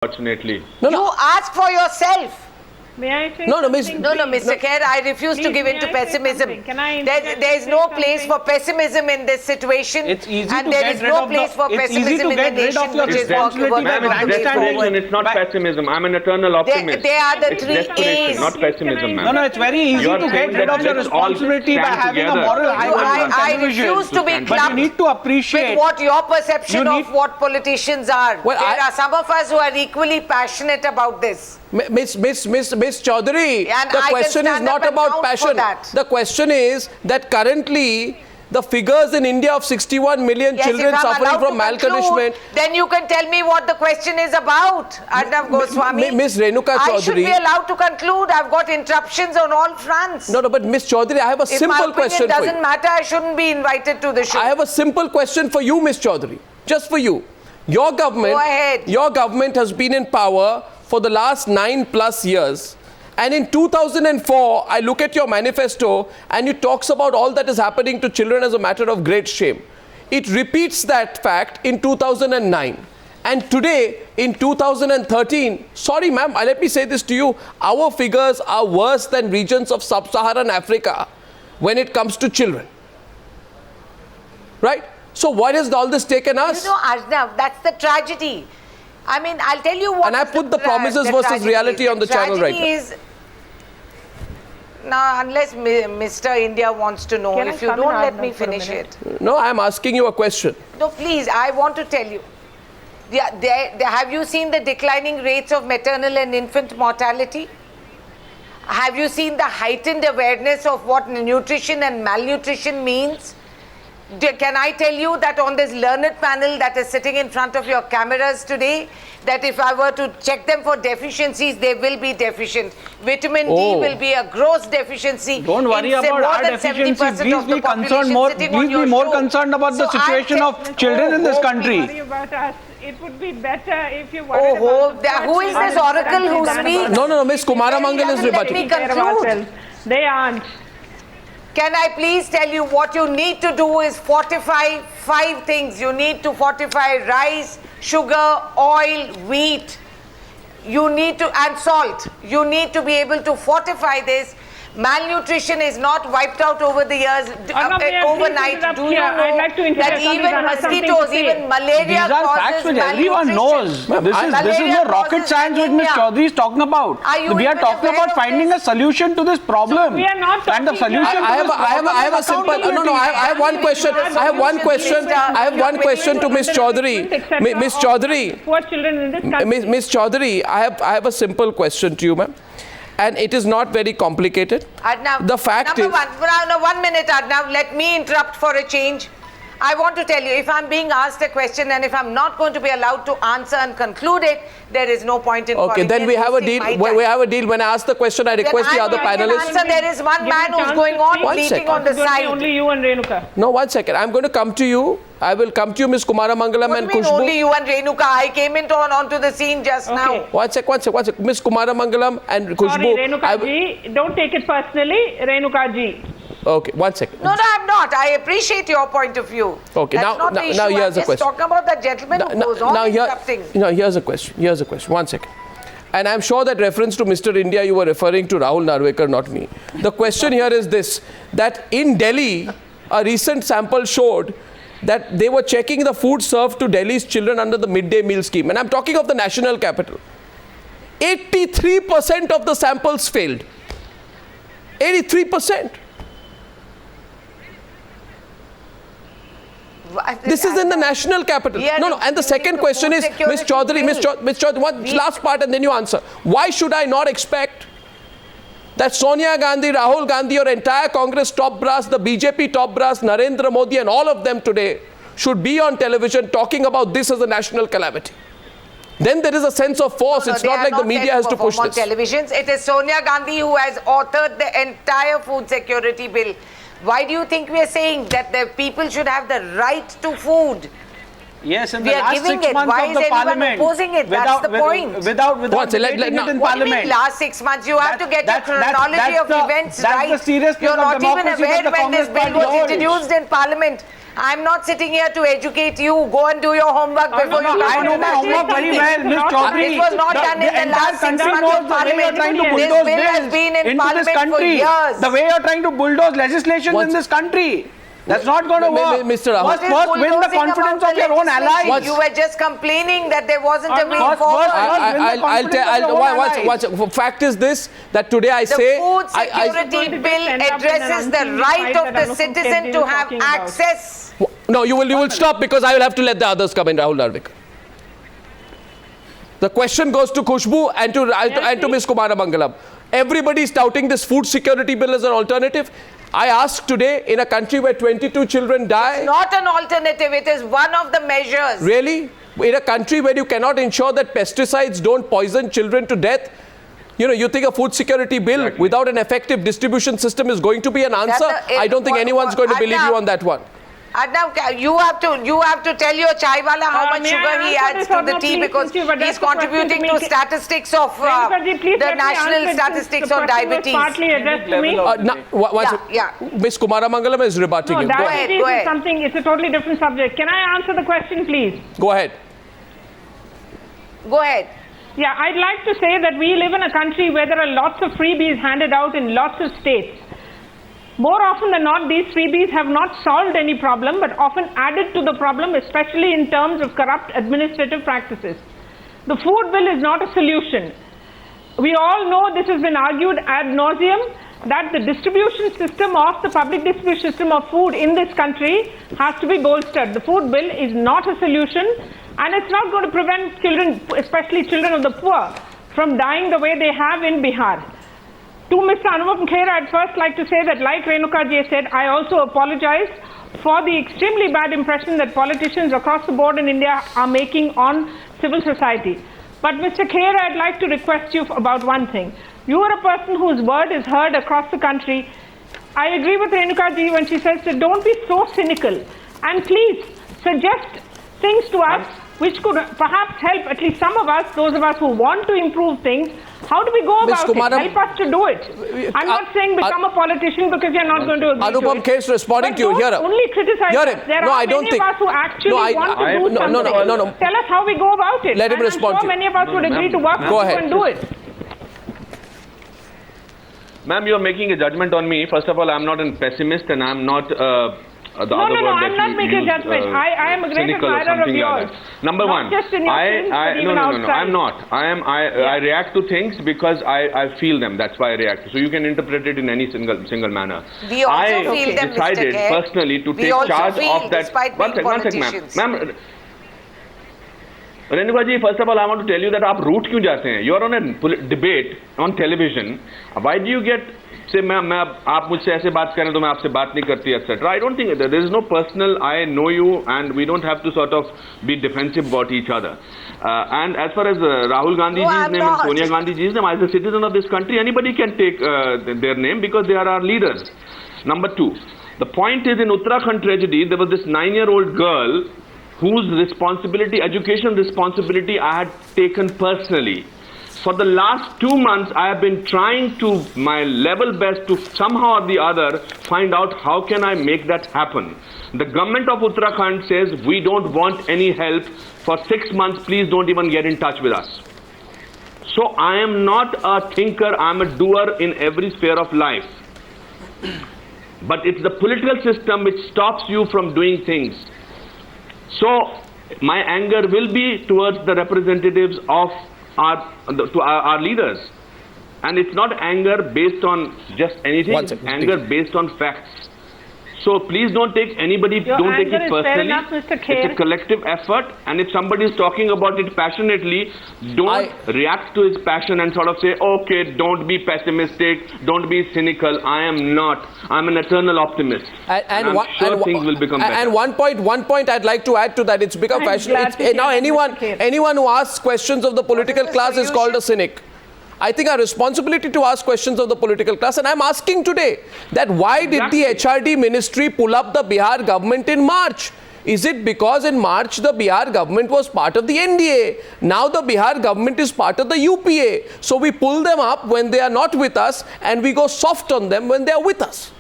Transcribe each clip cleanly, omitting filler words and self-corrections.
Unfortunately. You ask for yourself. May I say No, something, Mr. Kher, I refuse to Please, give in may to I say pessimism. something? Can I There is no place for pessimism in this situation, It's easy and to there get is rid no of place for it's easy pessimism to in the get rid of nation your which is responsibility working by on the way understanding. forward. It's not pessimism. I'm an eternal optimist. They are the It's three desperation, A's. not pessimism, No, ma'am. no, it's very easy You are to get saying rid that of your let's all responsibility by stand having a together. moral high on I television. refuse to be But you But you clubbed need to appreciate. with what your perception You need- of what politicians are. Well, there are some of us who are equally passionate about this. Miss Chaudhary, And the I can question is stand not up and about vouch for passion. that. The question is that currently the figures in India of 61 million Yes, children if I'm suffering allowed from to conclude, malnourishment. then you can tell me what the question is about, Arnav Goswami. Miss Renuka I should Chaudhary. be allowed to conclude. I've got interruptions on all fronts. No, but Miss Chaudhary, I have a If my simple opinion question for doesn't you. matter, I shouldn't be invited to the show. I have a simple question for you, Miss Chaudhary. Just for you. Your government, Go ahead. Your government has been in power for the last 9+ years. And in 2004, I look at your manifesto and it talks about all that is happening to children as a matter of great shame. It repeats that fact in 2009. And today, in 2013, sorry ma'am, let me say this to you, our figures are worse than regions of sub-Saharan Africa when it comes to children. Right? So what has all this taken us? You know, Arnav, that's the tragedy. I mean, I'll tell you what. And I is put the promises the versus tragedy reality is. on the channel right now. Is, now, unless Mr. India wants to know, Can I if you come in, don't let Arnav, me for a finish minute? it. No, I'm asking you a question. No, please, I want to tell you. Have you seen the declining rates of maternal and infant mortality? Have you seen the heightened awareness of what nutrition and malnutrition means? Can I tell you that on this learned panel that is sitting in front of your cameras today, that if I were to check them for deficiencies, they will be deficient. Vitamin D will be a gross deficiency. Don't worry in about more our than deficiency. 70% Please of the be concerned population more. sitting on Please your be more show. concerned about the So I situation tell- of children in this country. Worry about us. It would be better if you Oh, worried about who is this oracle who speaks? No, Miss Kumara Mangal is Let me rebutting. conclude. They aren't. Can I please tell you what you need to do is fortify 5 things. You need to fortify rice, sugar, oil, wheat. You need to, and salt. You need to be able to fortify this. Malnutrition is not wiped out over the years, Arnav, may I please overnight. interrupt Do you here? know I'd like to interrupt. that Samir even has something to mosquitoes, say. even malaria These are causes facts which everyone knows. malnutrition. This is no rocket science which Ms. Chaudhary is talking about. Are you We are even talking aware about of finding this? a solution to this problem. We are not And the talking here. solution I to this problem have a is simple. No. I have one question. I have one question to Miss Chaudhary. Miss Chaudhary. Poor children in this country. Miss Chaudhary, I have a simple question to you, ma'am. And it is not very complicated. Arnav, The fact number is, one, no, 1 minute, Arnav, let me interrupt for a change. I want to tell you, if I'm being asked a question and if I'm not going to be allowed to answer and conclude it, there is no point in okay, calling then and we have a wasting deal. my We time. have a deal. When I ask the question, I request the other I can panelists. answer. There is one Give me man a who's chance going to on speak. One bleating second. on the It's going to be side. only you and Renuka. No, 1 second. I'm going to come to you. I will come to you, Miss Kumara Mangalam What and do you mean only Khushbu. you and Renuka? I came onto the scene just now. Okay. One sec. Miss Kumara Mangalam and Sorry, Khushbu. Renuka ji. Don't take it personally, Renuka ji. Okay, 1 second. No, I'm not. I appreciate your point of view. Okay, That's now not the here's issue. a I'm just question. talking about that gentleman who goes on interrupting. Here's a question. 1 second. And I'm sure that reference to Mr. India, you were referring to Rahul Narvekar, not me. The question here is this, that in Delhi, a recent sample showed that they were checking the food served to Delhi's children under the midday meal scheme. And I'm talking of the national capital. 83% of the samples failed. 83%. This is in the national capital. Here No. And the you second need the question food is, Miss security Chaudhary, Miss Chaudhary, one last part and then you answer. Why should I not expect that Sonia Gandhi, Rahul Gandhi, your entire Congress top brass, the BJP top brass, Narendra Modi and all of them today should be on television talking about this as a national calamity? Then there is a sense of force. No, it's they not are like the media has to push on this. televisions. It is Sonia Gandhi who has authored the entire food security bill. Why do you think we are saying that the people should have the right to food? Yes, in We the are last giving 6 it. months Why of is the anyone parliament. opposing it? That's the point. Without What? Let- debating let- it in What do you parliament. mean last 6 months? You have to get your chronology that's of the- events that's right. the seriousness You're of not even democracy aware that the when this Congress bill party was holds. introduced in parliament. I'm not sitting here to educate you. Go and do your homework before you I come know to my national homework very TV. well, Ms. Chaudhary. This was not done in the entire last 6 country months knows of the way you're parliament. trying to This bulldoze bill has bills been in into this parliament for country. years. The way you're trying to bulldoze legislation in What's- this country. That's not going to work. Mr. Rahul. First, What is win the bulldozing confidence about of your own the allies. legislation? You were just complaining that there wasn't a way First, forward. I'll tell. Watch. Fact is this: that today I The say food I- security bill addresses the right of the citizen to have access. No, you will stop because I will have to let the others come in, Rahul Narvik. The question goes to Khushbu and to Ms. Kumara Mangalam. Everybody is touting this food security bill as an alternative. I ask today, in a country where 22 children die, Not an alternative, it is one of the measures. really? In a country where you cannot ensure that pesticides don't poison children to death, you think a food security bill without an effective distribution system is going to be an answer? I don't think anyone's going to believe you on that one. Adnan, you have to tell your chaiwala how much may I sugar he answer adds this to or the not, tea please, because since you addressed he's the question to contributing me? to statistics of Renukaji, please the let me national answer it statistics since on the question was diabetes. partly addressed to me. Yeah. Ms. Kumara Mangalam is rebutting No, him. Go ahead. diabetes Go ahead. is something, it's a totally different subject. Can I answer the question, please? Go ahead. Go ahead. Yeah, I'd like to say that we live in a country where there are lots of freebies handed out in lots of states. More often than not, these freebies have not solved any problem, but often added to the problem, especially in terms of corrupt administrative practices. The food bill is not a solution. We all know this has been argued ad nauseum, that the distribution system of the public distribution system of food in this country has to be bolstered. The food bill is not a solution, and it's not going to prevent children, especially children of the poor, from dying the way they have in Bihar. To Mr. Anupam Kher, I'd first like to say that, like Renukaji said, I also apologize for the extremely bad impression that politicians across the board in India are making on civil society. But Mr. Kher, I'd like to request you about one thing. You are a person whose word is heard across the country. I agree with Renukaji when she says that don't be so cynical. And please suggest things to us which could perhaps help at least some of us, those of us who want to improve things. How do we go Ms. about Kumara, it? Help us to do it. I'm not saying become a politician because you're not going to agree Anupam to it. Kher is responding But to you. don't Hear her. only criticize Hear us. him. There No, are I don't many think- of us who actually No, I- want to I- do no, something. no. Tell us how we go about it. Let him And respond I'm to sure you. many of us would agree to work Go with you ahead. and do it. Ma'am, you're making a judgment on me. First of all, I'm not a pessimist and I'm not the No, other no, word that I'm not you making a use, judgment. I am a great cynical or admirer of something like yours. that. Number Not one, just in your films, but even no, outside. I'm not. I react to things because I feel them. That's why I react. So you can interpret it in any single manner. We also I feel them, Mr. decided Kher. personally to We take also charge feel, of that. despite One being second, politicians. ma'am. Renuka ji, first of all, I want to tell you that आप root क्यों जाते हैं? You are on a debate on television. Why do you get say मैं आप मुझसे ऐसे बात करें तो मैं आपसे बात नहीं करती etc. I don't think there is no personal. I know you and we don't have to sort of be defensive about each other. And as far as Rahul Gandhi ji's I'm name not. and Sonia Gandhi ji's name, as a citizen of this country, anybody can take their name because they are our leaders. Number two, the point is in Uttarakhand tragedy, there was this 9-year-old girl whose responsibility, education responsibility, I had taken personally. For the last 2 months, I have been trying to my level best to somehow or the other find out how can I make that happen. The government of Uttarakhand says we don't want any help for 6 months. Please don't even get in touch with us. So I am not a thinker. I am a doer in every sphere of life. But it's the political system which stops you from doing things. So my anger will be towards the representatives of our leaders, and it's not anger based on just anything. One second, anger based on facts. So please don't take anybody. Your don't take anger it is fair personally. enough, Mr. It's Kher. a collective effort, and if somebody is talking about it passionately, don't react to his passion and sort of say, "Okay, don't be pessimistic, don't be cynical." I am not. I'm an eternal optimist, and I'm sure things will become better. And one point I'd like to add to that. It's become I'm fashion. glad to hear Now that, anyone Mr. Kher. anyone who asks questions of the political class is called a cynic. I think our responsibility to ask questions of the political class, and I'm asking today that why did the HRD ministry pull up the Bihar government in March? Is it because in March the Bihar government was part of the NDA? Now the Bihar government is part of the UPA. So we pull them up when they are not with us and we go soft on them when they are with us.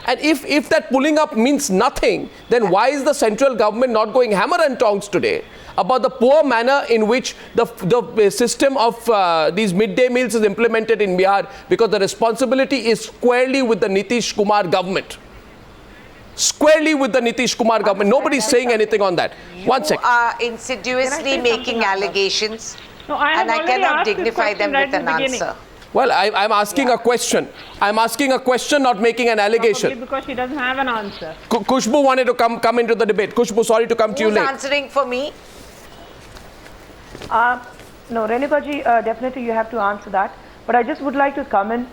And if that pulling up means nothing, then why is the central government not going hammer and tongs today about the poor manner in which the system of these midday meals is implemented in Bihar? Because the responsibility is squarely with the Nitish Kumar government. Squarely with the Nitish Kumar government. Nobody's saying anything on that. One second. You are insidiously making allegations, No, I have and I already cannot asked this dignify them question right with in an the beginning. answer. Well, I'm asking a question. I'm asking a question, not making an Probably allegation. because she doesn't have an answer. Khushbu wanted to come into the debate. Khushbu, sorry to come to you Who's late. answering for me? No, Renukaji, definitely you have to answer that. But I just would like to come in.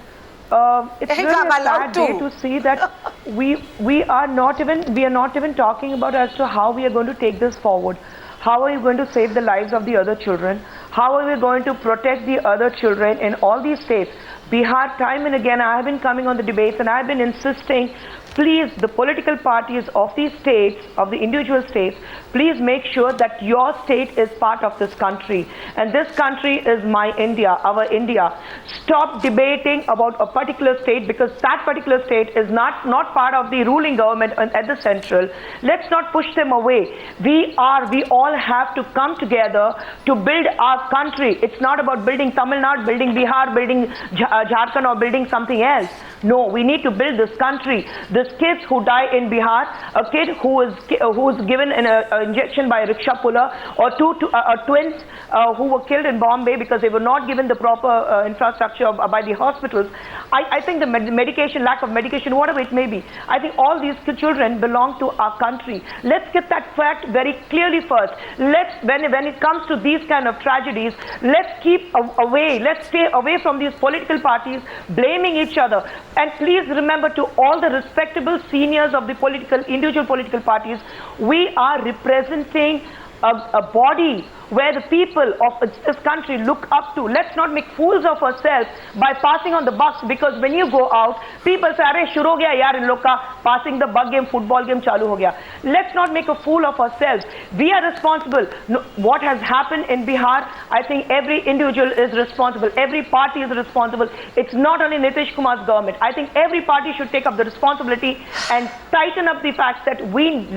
It's If really I'm a allowed sad day to. to see that we are not even talking about as to how we are going to take this forward. How are you going to save the lives of the other children? How are we going to protect the other children in all these states? Bihar, time and again, I have been coming on the debates and I have been insisting, please, the political parties of these states, of the individual states, please make sure that your state is part of this country. And this country is my India, our India. Stop debating about a particular state because that particular state is not part of the ruling government at the central. Let's not push them away. We all have to come together to build our country. It's not about building Tamil Nadu, building Bihar, building Jharkhand or building something else. No, we need to build this country. These kids who die in Bihar, a kid who is given an injection by a rickshaw puller, or twins who were killed in Bombay because they were not given the proper infrastructure by the hospitals. I think the medication, lack of medication, whatever it may be, I think all these children belong to our country. Let's get that fact very clearly first. When it comes to these kind of tragedies, let's stay away from these political parties blaming each other. And please remember, to all the respectable seniors of the individual political parties, we are representing a body where the people of this country look up to. Let's not make fools of ourselves by passing on the bucks, because when you go out, people say, "Arey, shuru ho gaya yaar, in log ka passing the buck game, football game chalu ho gaya." Let's not make a fool of ourselves. We are responsible. No, what has happened in Bihar, I think every individual is responsible. Every party is responsible. It's not only Nitish Kumar's government. I think every party should take up the responsibility and tighten up the facts that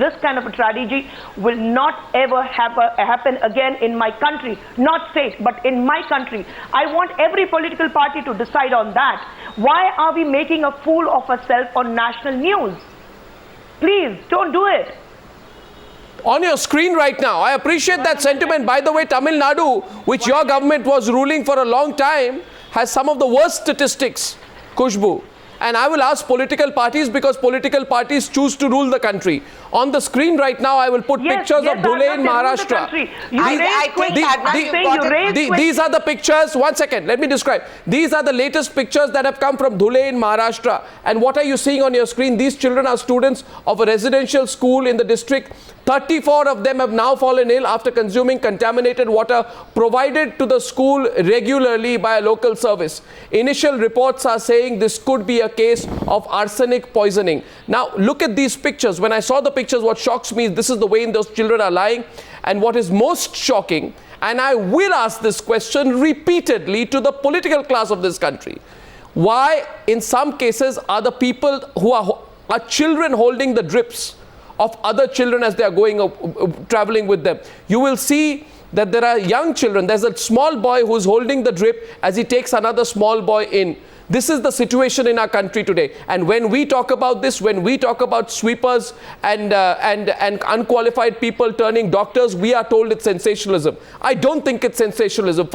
this kind of a tragedy will not ever happen again in my country, not state, but in my country. I want every political party to decide on that. Why are we making a fool of ourselves on national news? Please, don't do it. On your screen right now, I appreciate that sentiment. By the way, Tamil Nadu, which your government was ruling for a long time, has some of the worst statistics, Khushbu. And I will ask political parties, because political parties choose to rule the country. On the screen right now, I will put pictures of Dhule in Maharashtra. These are the pictures. One second, let me describe. These are the latest pictures that have come from Dhule in Maharashtra. And what are you seeing on your screen? These children are students of a residential school in the district. 34 of them have now fallen ill after consuming contaminated water provided to the school regularly by a local service. Initial reports are saying this could be a case of arsenic poisoning. Now, look at these pictures. When I saw the pictures, what shocks me is this is the way those children are lying. And what is most shocking, and I will ask this question repeatedly to the political class of this country, why in some cases are the people who are children holding the drips of other children as they are traveling with them? You will see that there are young children. There's a small boy who's holding the drip as he takes another small boy in. This is the situation in our country today. And when we talk about this, when we talk about sweepers and unqualified people turning doctors, we are told it's sensationalism. I don't think it's sensationalism.